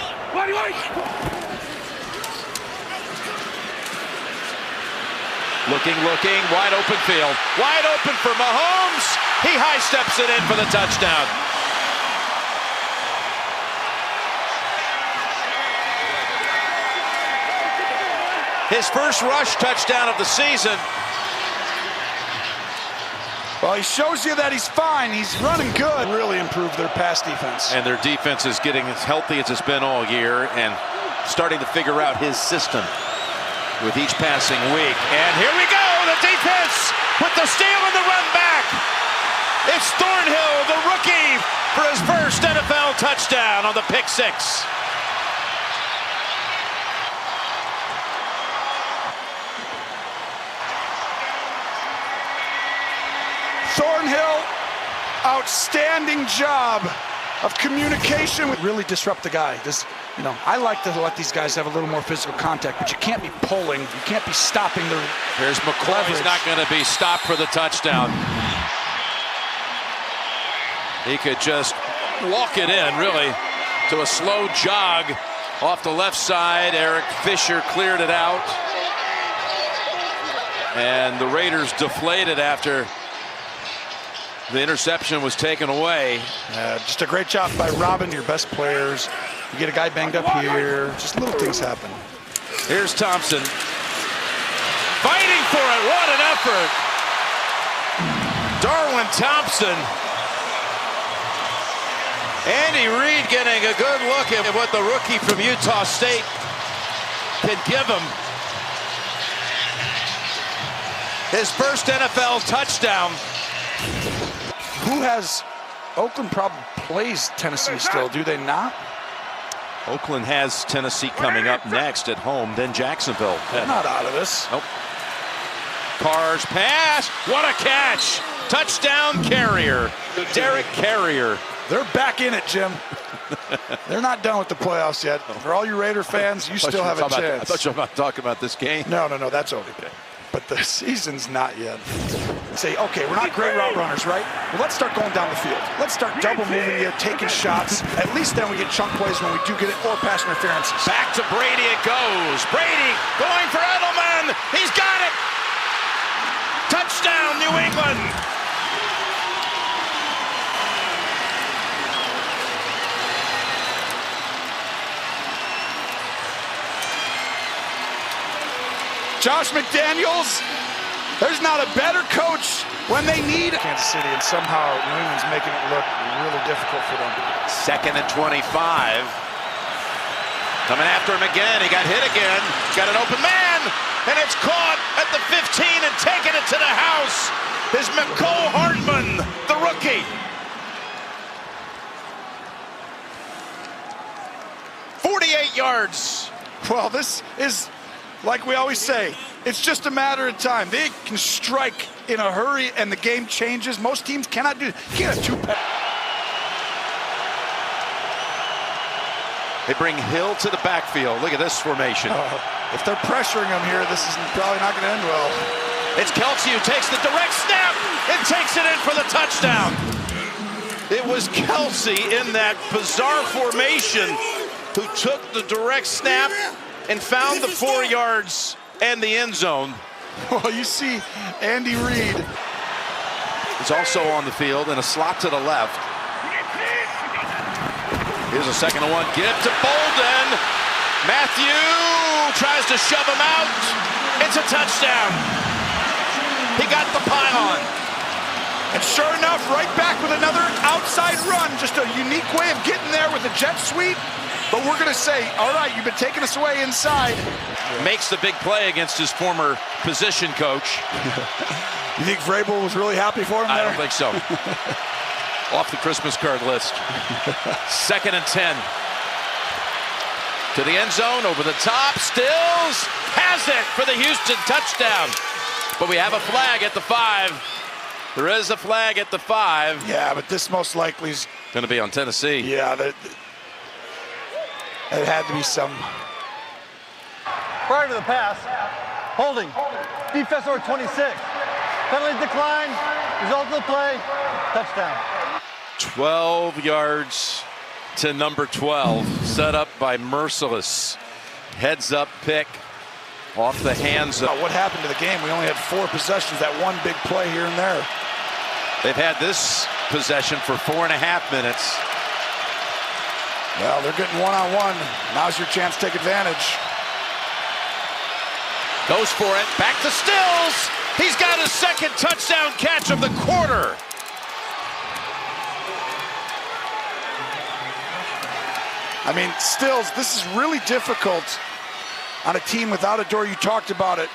Looking, wide open field. Wide open for Mahomes. He high steps it in for the touchdown. His first rush touchdown of the season. Well, he shows you that he's fine. He's running good. Really improved their pass defense. And their defense is getting as healthy as it's been all year and starting to figure out his system with each passing week. And here we go, the defense with the steal and the run back. It's Thornhill, the rookie, for his first NFL touchdown on the pick six. Thornhill, outstanding job of communication. Really disrupt the guy. I like to let these guys have a little more physical contact, but you can't be pulling. You can't be stopping their Here's McCoy. He's not going to be stopped for the touchdown. He could just walk it in, really, to a slow jog off the left side. Eric Fisher cleared it out. And the Raiders deflated after the interception was taken away. Just a great job by Robin, your best players. You get a guy banged up here. Just little things happen. Here's Thompson. Fighting for it. What an effort. Darwin Thompson. Andy Reid getting a good look at what the rookie from Utah State can give him. His first NFL touchdown. Who has Oakland probably plays Tennessee still, do they not? Oakland has Tennessee coming up next at home, then Jacksonville. They're not out of this. Nope. Carr's pass. What a catch. Touchdown Carrier. Derek Carrier. They're back in it, Jim. They're not done with the playoffs yet. For all you Raider fans, you still have a chance. I thought you were about to talk about this game. No, that's over. Okay. But the season's not yet. Say, okay, we're not great route runners, right? Well, let's start going down the field. Let's start double moving you, taking shots. At least then we get chunk plays when we do get it, or pass interferences. Back to Brady it goes. Brady going for Edelman. He's got it. Touchdown, New England. Josh McDaniels, there's not a better coach when they need Kansas City, and somehow New England's making it look really difficult for them. 2nd and 25. Coming after him again. He got hit again. Got an open man, and it's caught at the 15 and taking it to the house is McCole Hardman, the rookie. 48 yards. Well, this is, like we always say, it's just a matter of time. They can strike in a hurry and the game changes. Most teams cannot do it. You can't have two pass. They bring Hill to the backfield. Look at this formation. If they're pressuring him here, this is probably not going to end well. It's Kelsey who takes the direct snap and takes it in for the touchdown. It was Kelsey in that bizarre formation who took the direct snap and found the 4 yards and the end zone. Well, you see Andy Reid is also on the field in a slot to the left. Here's a 2nd and 1. Get to Bolden. Matthew tries to shove him out. It's a touchdown. He got the pylon. And sure enough, right back with another outside run. Just a unique way of getting there with a jet sweep. But we're going to say, all right, you've been taking us away inside. Makes the big play against his former position coach. You think Vrabel was really happy for him there? I don't think so. Off the Christmas card list. 2nd and 10. To the end zone, over the top, Stills has it for the Houston touchdown. But we have a flag at the 5. There is a flag at the 5. Yeah, but this most likely is going to be on Tennessee. Yeah, it had to be some. Prior to the pass, holding, defense number 26. Penalty decline, result of the play, touchdown. 12 yards to number 12. Set up by Merciless. Heads up pick off the hands of. What happened to the game? We only had 4 possessions, that one big play here and there. They've had this possession for 4.5 minutes. Well, they're getting one-on-one. Now's your chance to take advantage. Goes for it. Back to Stills. He's got his second touchdown catch of the quarter. I mean, Stills, this is really difficult on a team without a door. You talked about it.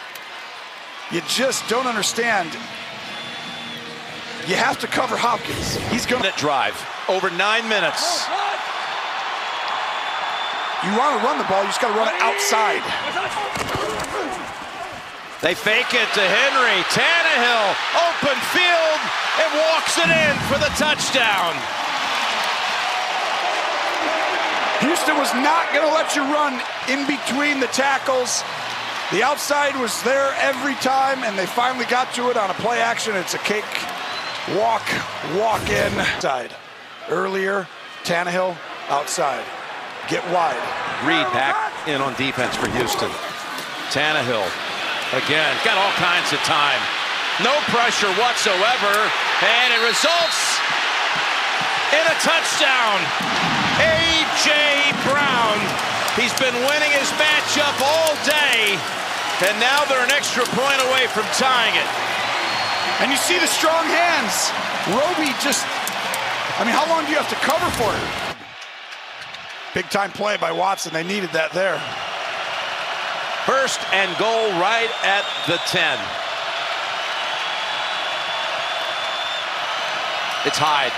You just don't understand. You have to cover Hopkins. He's going to drive over 9 minutes. You want to run the ball, you just got to run it outside. They fake it to Henry. Tannehill, open field, and walks it in for the touchdown. Houston was not going to let you run in between the tackles. The outside was there every time, and they finally got to it on a play action. It's a cake, walk in. Side. Earlier, Tannehill outside. Get wide. Reed back in on defense for Houston. Tannehill again, got all kinds of time. No pressure whatsoever, and it results in a touchdown. A.J. Brown. He's been winning his matchup all day, and now they're an extra point away from tying it. And you see the strong hands. Roby just, I mean, how long do you have to cover for it? Big time play by Watson. They needed that there. First and goal right at the 10. It's Hyde.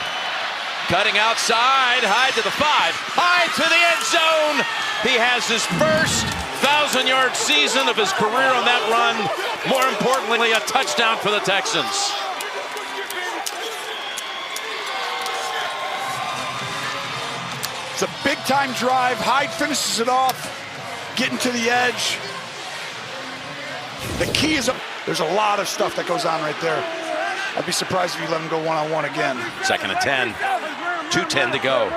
Cutting outside. Hyde to the 5. Hyde to the end zone. He has his first 1,000-yard season of his career on that run. More importantly, a touchdown for the Texans. It's a big-time drive. Hyde finishes it off, getting to the edge. The key is, there's a lot of stuff that goes on right there. I'd be surprised if you let him go one-on-one again. Second and 10. 2:10 to go.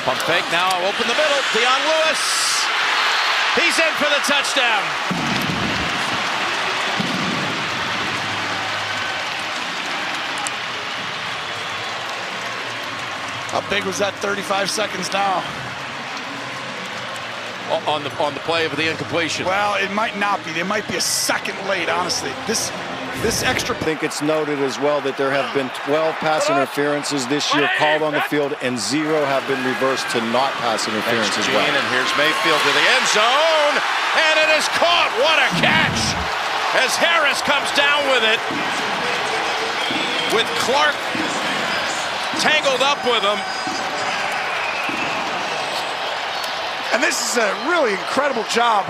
Pump fake now, open the middle. Dion Lewis. He's in for the touchdown. How big was that 35 seconds now? On the play of the incompletion. Well, it might not be. It might be a second late, honestly. This extra. I think it's noted as well that there have been 12 pass interferences this year called on the field, and 0 have been reversed to not pass interference as well. And here's Mayfield to the end zone, and it is caught. What a catch! As Harris comes down with it, with Clark tangled up with him. And this is a really incredible job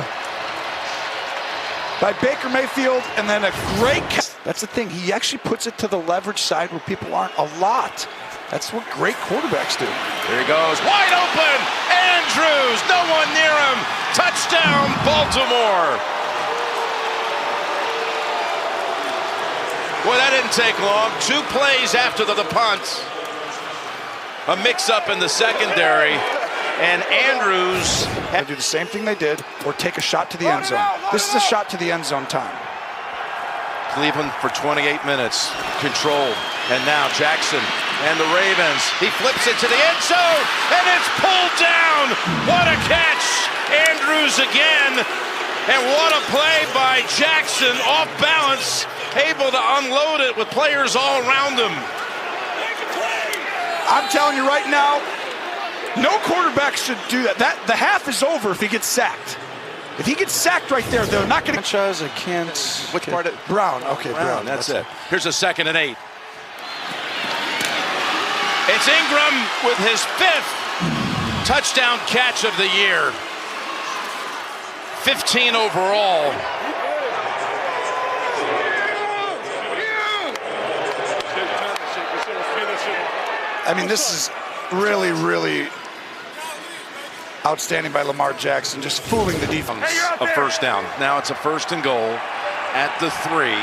by Baker Mayfield, and then a great. That's the thing. He actually puts it to the leverage side where people aren't a lot. That's what great quarterbacks do. There he goes, wide open. Andrews, no one near him. Touchdown, Baltimore. Boy, that didn't take long. 2 plays after the punt. A mix-up in the secondary. And Andrews had to do the same thing they did, or take a shot to the end zone. This is a shot to the end zone time. Cleveland for 28 minutes, controlled. And now Jackson and the Ravens. He flips it to the end zone, and it's pulled down. What a catch. Andrews again. And what a play by Jackson, off balance, able to unload it with players all around him. I'm telling you right now, no quarterback should do that. The half is over if he gets sacked. If he gets sacked right there, they're not going to. Franchise, I can't. Which part of Brown? Okay, Brown. That's it. Here's a 2nd and 8. It's Ingram with his 5th touchdown catch of the year. 15 overall. I mean, this is really, really outstanding by Lamar Jackson, just fooling the defense. A first down. Now it's a 1st and goal at the 3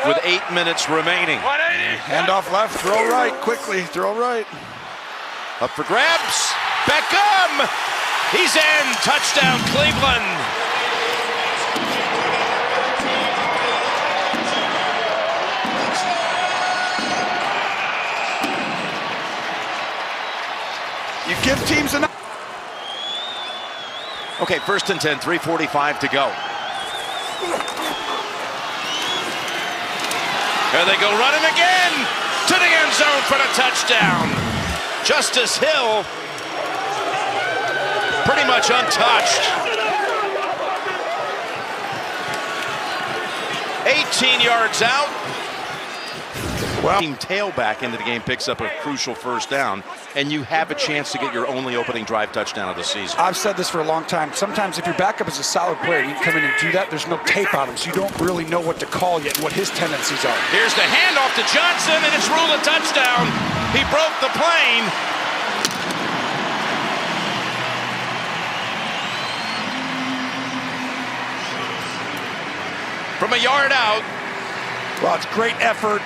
with 8 minutes remaining. Handoff left, throw right, quickly, throw right. Up for grabs, Beckham! He's in, touchdown Cleveland! You give teams enough. Okay, 1st and 10, 3:45 to go. There they go running again to the end zone for the touchdown. Justice Hill pretty much untouched. 18 yards out. Well, Team tailback into the game picks up a crucial 1st down, and you have a chance to get your only opening drive touchdown of the season. I've said this for a long time. Sometimes if your backup is a solid player, you can come in and do that. There's no tape on him, so you don't really know what to call yet and what his tendencies are. Here's the handoff to Johnson, and it's ruled a touchdown. He broke the plane. From a yard out. Well, it's great effort.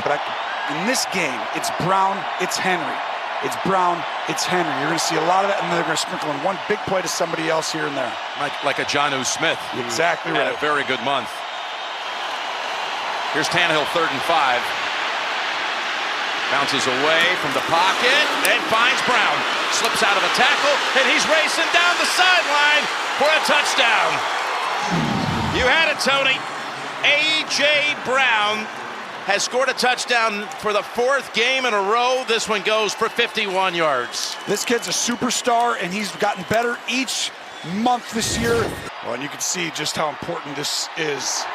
But in this game, it's Brown, it's Henry. It's Brown, it's Henry. You're going to see a lot of that, and then they're going to sprinkle in one big play to somebody else here and there. Like a Jonnu Smith. Exactly Had right. a very good month. Here's Tannehill, 3rd and 5. Bounces away from the pocket and finds Brown. Slips out of a tackle, and he's racing down the sideline for a touchdown. You had it, Tony. A.J. Brown has scored a touchdown for the 4th game in a row. This one goes for 51 yards. This kid's a superstar, and he's gotten better each month this year. Well, and you can see just how important this is.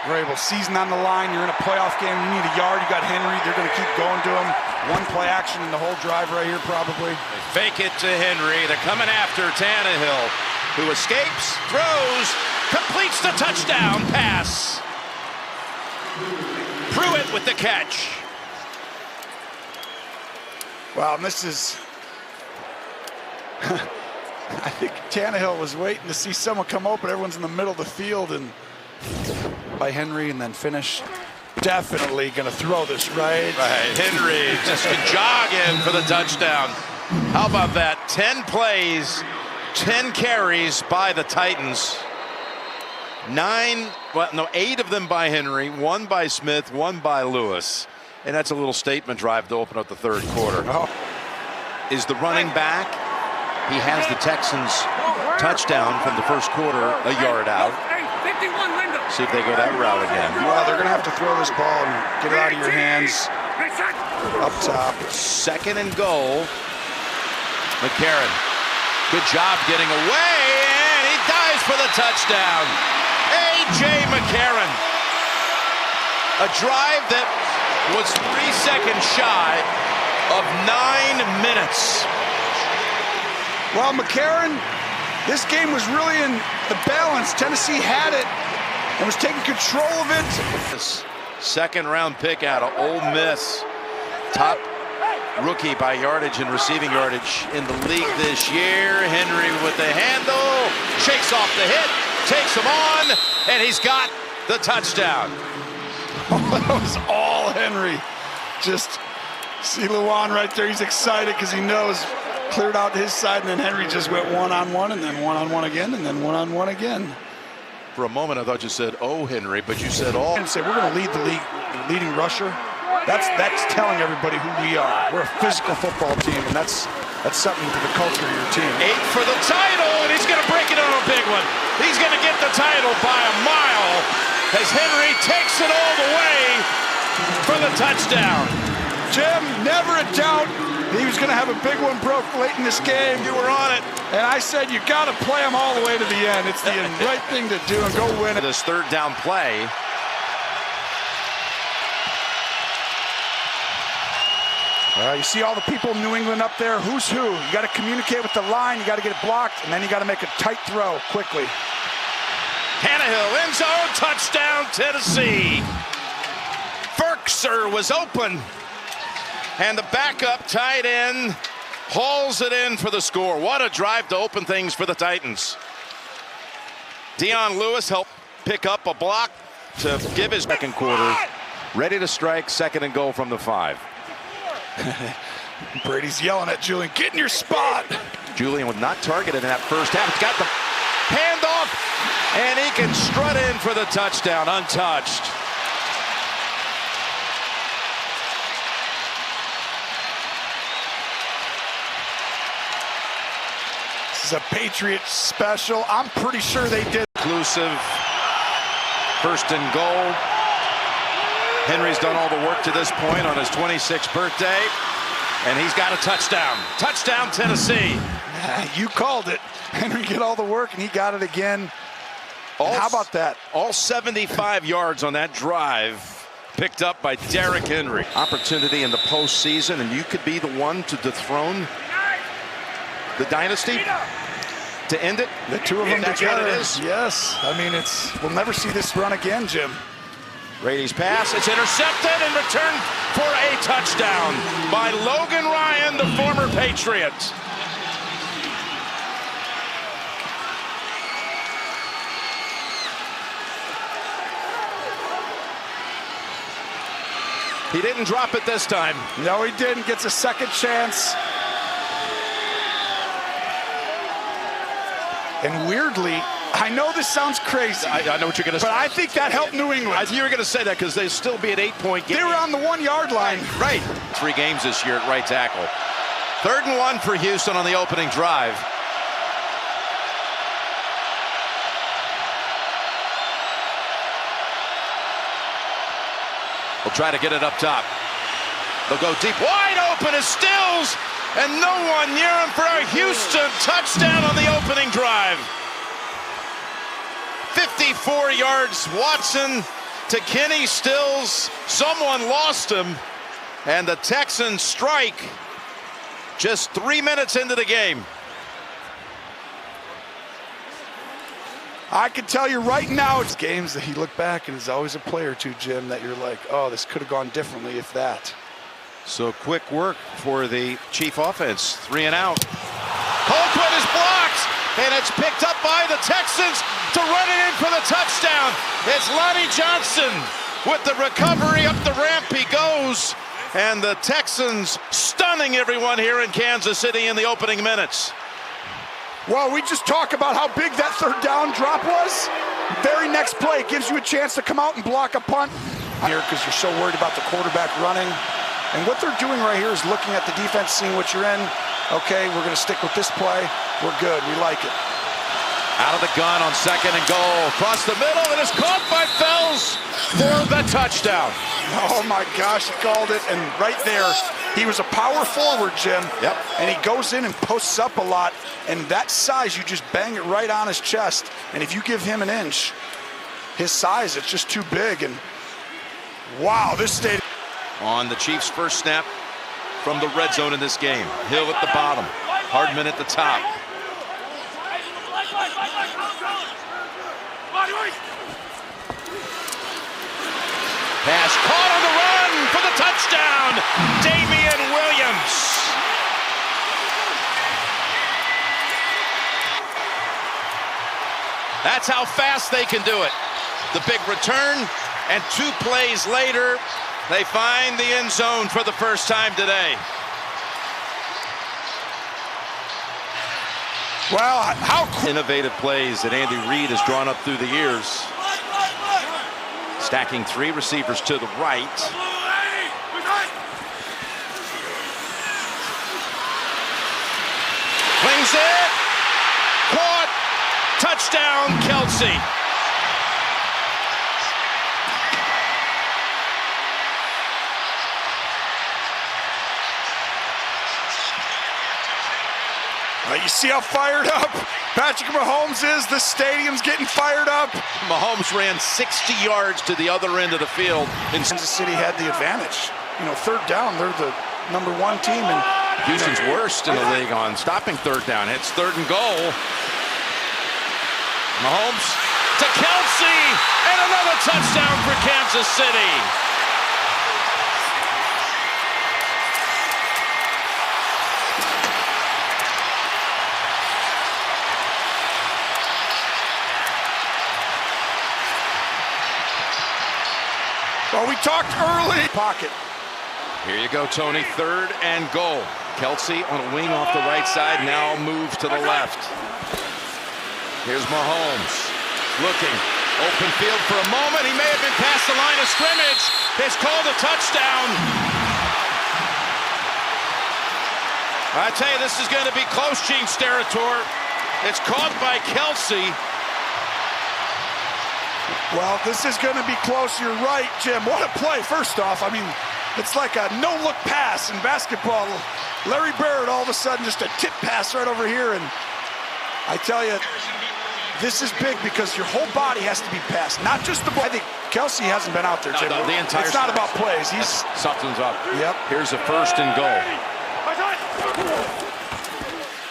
You're able, season on the line, you're in a playoff game, you need a yard, you got Henry, they're going to keep going to him. One play action in the whole drive right here, probably. They fake it to Henry. They're coming after Tannehill, who escapes, throws, completes the touchdown pass. Pruitt with the catch. Wow, and this is... I think Tannehill was waiting to see someone come open. Everyone's in the middle of the field, and by Henry, and then finish. Definitely going to throw this right. Right, Henry just can jog in for the touchdown. How about that? 10 plays, 10 carries by the Titans. 8 of them by Henry, 1 by Smith, 1 by Lewis. And that's a little statement drive to open up the 3rd quarter. Oh. Is the running back? He has the Texans touchdown from the 1st quarter, a yard out. See if they go that route again. Well, they're going to have to throw this ball and get it out of your hands. Up top. 2nd and goal. McCarron. Good job getting away, and he dives for the touchdown. A.J. McCarron. A drive that was 3 seconds shy of 9 minutes. Well, McCarron, this game was really in the balance. Tennessee had it and was taking control of it. This 2nd round pick out of Ole Miss. Top rookie by yardage and receiving yardage in the league this year. Henry with the handle, shakes off the hit, takes him on, and he's got the touchdown. That was all Henry. Just see Luan right there. He's excited because he knows cleared out his side, and then Henry just went one-on-one, and then one-on-one again, and then one-on-one again. For a moment, I thought you said, "Oh, Henry," but you said all. And say we're going to lead the league, leading rusher. That's telling everybody who we are. We're a physical football team, and that's something to the culture of your team. 8 for the title, and he's going to break it on a big one. He's going to get the title by a mile as Henry takes it all the way for the touchdown. Jim, never a doubt he was going to have a big one broke late in this game. You were on it. And I said, you got to play him all the way to the end. It's the right thing to do and go win it. This 3rd down play. You see all the people in New England up there. Who's who? You got to communicate with the line. You got to get it blocked, and then you got to make a tight throw quickly. Tannehill, end zone, touchdown, Tennessee. Ferkser was open, and the backup tight end hauls it in for the score. What a drive to open things for the Titans. Dion Lewis helped pick up a block to give his second quarter. Ready to strike, 2nd and goal from the 5. Brady's yelling at Julian, get in your spot. Julian was not targeted in that first half. He's got the handoff, and he can strut in for the touchdown, untouched. This is a Patriots special. I'm pretty sure they did. Inclusive 1st and goal. Henry's done all the work to this point on his 26th birthday, and he's got a touchdown. Touchdown, Tennessee. You called it. Henry get all the work, and he got it again. How about that? All 75 yards on that drive picked up by Derrick Henry. Opportunity in the postseason, and you could be the one to dethrone the dynasty, to end it. The two of them That's together. what it is. Yes. I mean, we'll never see this run again, Jim. Brady's pass, it's intercepted and returned for a touchdown by Logan Ryan, the former Patriot. He didn't drop it this time. No, he didn't. Gets a second chance. And weirdly, I know this sounds crazy. I know what you're going to say. But I think that helped New England. You were going to say that because they'd still be an 8-point game. They were on the 1-yard line. Right. 3 games this year at right tackle. 3rd and 1 for Houston on the opening drive. We'll try to get it up top. They'll go deep. Wide open is Stills, and no one near him for a Houston touchdown on the opening drive. 54 yards, Watson to Kenny Stills. Someone lost him, and the Texans strike just 3 minutes into the game. I can tell you right now, it's games that you look back and there's always a play or two, Jim, that you're like, oh, this could have gone differently if that. So quick work for the Chief offense. 3 and out. Colquitt is blocked, and it's picked up by the Texans to run it in for the touchdown. It's Lonnie Johnson with the recovery. Up the ramp he goes, and the Texans stunning everyone here in Kansas City in the opening minutes. Well, we just talk about how big that 3rd down drop was. Very next play gives you a chance to come out and block a punt here because you're so worried about the quarterback running. And what they're doing right here is looking at the defense, seeing what you're in. Okay, we're going to stick with this play. We're good. We like it. Out of the gun on 2nd and goal. Across the middle, and it's caught by Fells for the touchdown. Oh, my gosh, he called it. And right there, he was a power forward, Jim. Yep. And he goes in and posts up a lot. And that size, you just bang it right on his chest. And if you give him an inch, his size, it's just too big. And wow, this stadium. On the Chiefs' first snap from the red zone in this game. Hill at the bottom. Hardman at the top. Pass caught on the run for the touchdown. Damian Williams. That's how fast they can do it. The big return, and 2 plays later, they find the end zone for the first time today. Well, how cool. Innovative plays that Andy Reid has drawn up through the years. Stacking 3 receivers to the right. Flings it. Caught. Touchdown, Kelsey. You see how fired up Patrick Mahomes is? The stadium's getting fired up. Mahomes ran 60 yards to the other end of the field. Kansas City had the advantage. You know, 3rd down, they're the #1 team. And Houston's worst in the league on stopping 3rd down. It's 3rd and goal. Mahomes to Kelsey, and another touchdown for Kansas City. Well, we talked early. Pocket. Here you go, Tony. 3rd and goal. Kelsey on a wing off the right side, now moves to the left. Here's Mahomes looking. Open field for a moment. He may have been past the line of scrimmage. It's called a touchdown. I tell you, this is going to be close, Gene Steratore. It's caught by Kelsey. Well, this is going to be close. You're right, Jim. What a play. First off, I mean, it's like a no-look pass in basketball. Larry Bird, all of a sudden, just a tip pass right over here. And I tell you, this is big because your whole body has to be passed, not just the ball. I think Kelsey hasn't been out there, Jim. No, the entire it's not about plays. Something's up. Yep. Here's a 1st and goal.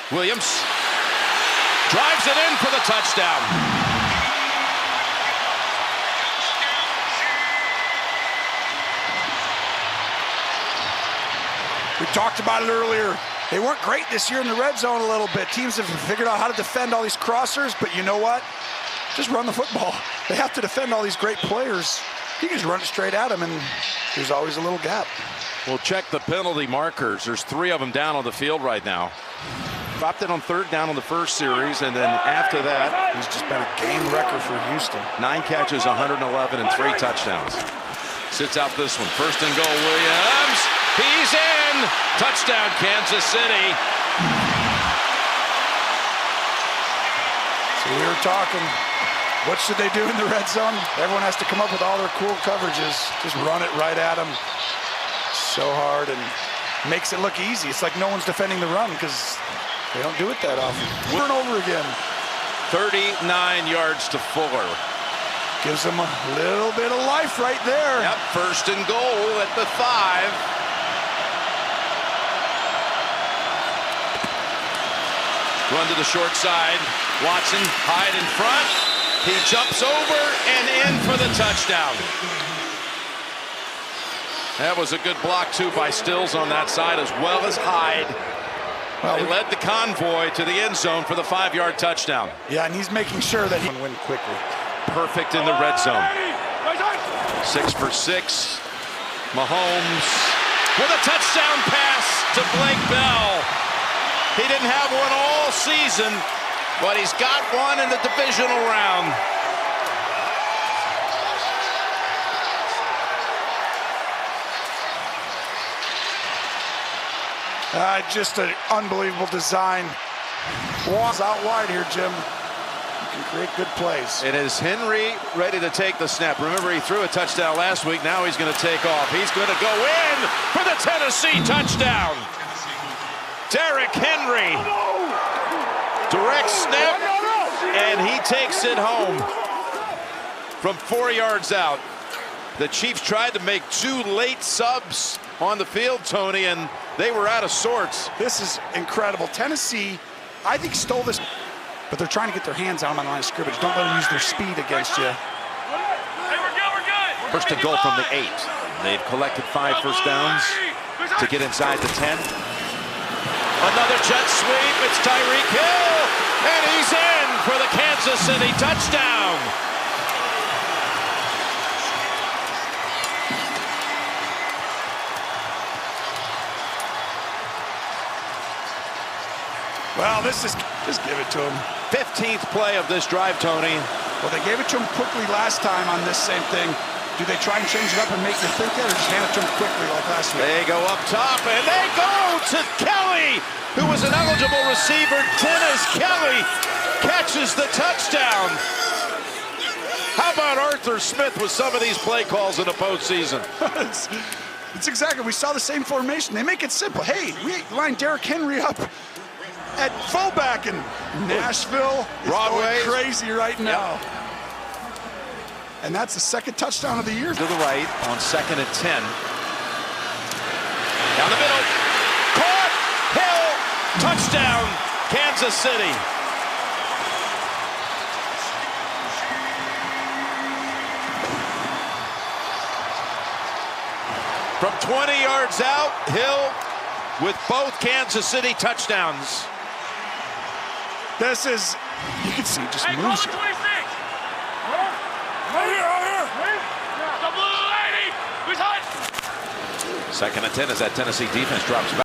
Williams drives it in for the touchdown. We talked about it earlier. They weren't great this year in the red zone a little bit. Teams have figured out how to defend all these crossers, but you know what? Just run the football. They have to defend all these great players. You can just run it straight at them, and there's always a little gap. We'll check the penalty markers. There's 3 of them down on the field right now. Dropped it on 3rd down on the first series, and then after that, he's just been a game wrecker for Houston. 9 catches, 111, and 3 touchdowns. Sits out this one. 1st and goal, Williams. He's in. Touchdown, Kansas City. So we were talking, what should they do in the red zone? Everyone has to come up with all their cool coverages. Just run it right at them. So hard and makes it look easy. It's like no one's defending the run because they don't do it that often. Over and over again. 39 yards to Fuller. Gives them a little bit of life right there. Yep, 1st and goal at the 5. Run to the short side. Watson, Hyde in front. He jumps over and in for the touchdown. That was a good block, too, by Stills on that side, as well as Hyde. Well, they led the convoy to the end zone for the 5-yard touchdown. Yeah, and he's making sure that he can win quickly. Perfect in the red zone. 6 for 6. Mahomes with a touchdown pass to Blake Bell. He didn't have one all season, but he's got one in the divisional round. Just an unbelievable design. Walls out wide here, Jim. You can create good plays. It is Henry ready to take the snap. Remember, he threw a touchdown last week. Now he's going to take off. He's going to go in for the Tennessee touchdown. Derrick Henry. Direct snap, and he takes it home from 4 yards out. The Chiefs tried to make 2 late subs on the field, Tony, and they were out of sorts. This is incredible. Tennessee, I think, stole this, but they're trying to get their hands on them on the line of scrimmage. Don't let them use their speed against you. Hey, we're good. 1st and goal from the 8. They've collected 5 first downs to get inside the 10. Another jet sweep. It's Tyreek Hill, and he's in for the Kansas City touchdown. Well, this is, just give it to him. 15th play of this drive, Tony. Well, they gave it to him quickly last time on this same thing. Do they try and change it up and make you think that, or just hand it to him quickly like last week? They go up top, and they go to Kelly, who was an eligible receiver. Dennis Kelly catches the touchdown. How about Arthur Smith with some of these play calls in the postseason? It's exactly, we saw the same formation. They make it simple. Hey, we line Derrick Henry up at fullback, and Nashville is going crazy right now. Yep. And that's the 2nd touchdown of the year. To the right on 2nd and 10. Down the middle. Caught. Hill. Touchdown. Kansas City. From 20 yards out, Hill with both Kansas City touchdowns. This is, you can see, just moves. Right here. The blue lady. Second and 10 as that Tennessee defense drops back.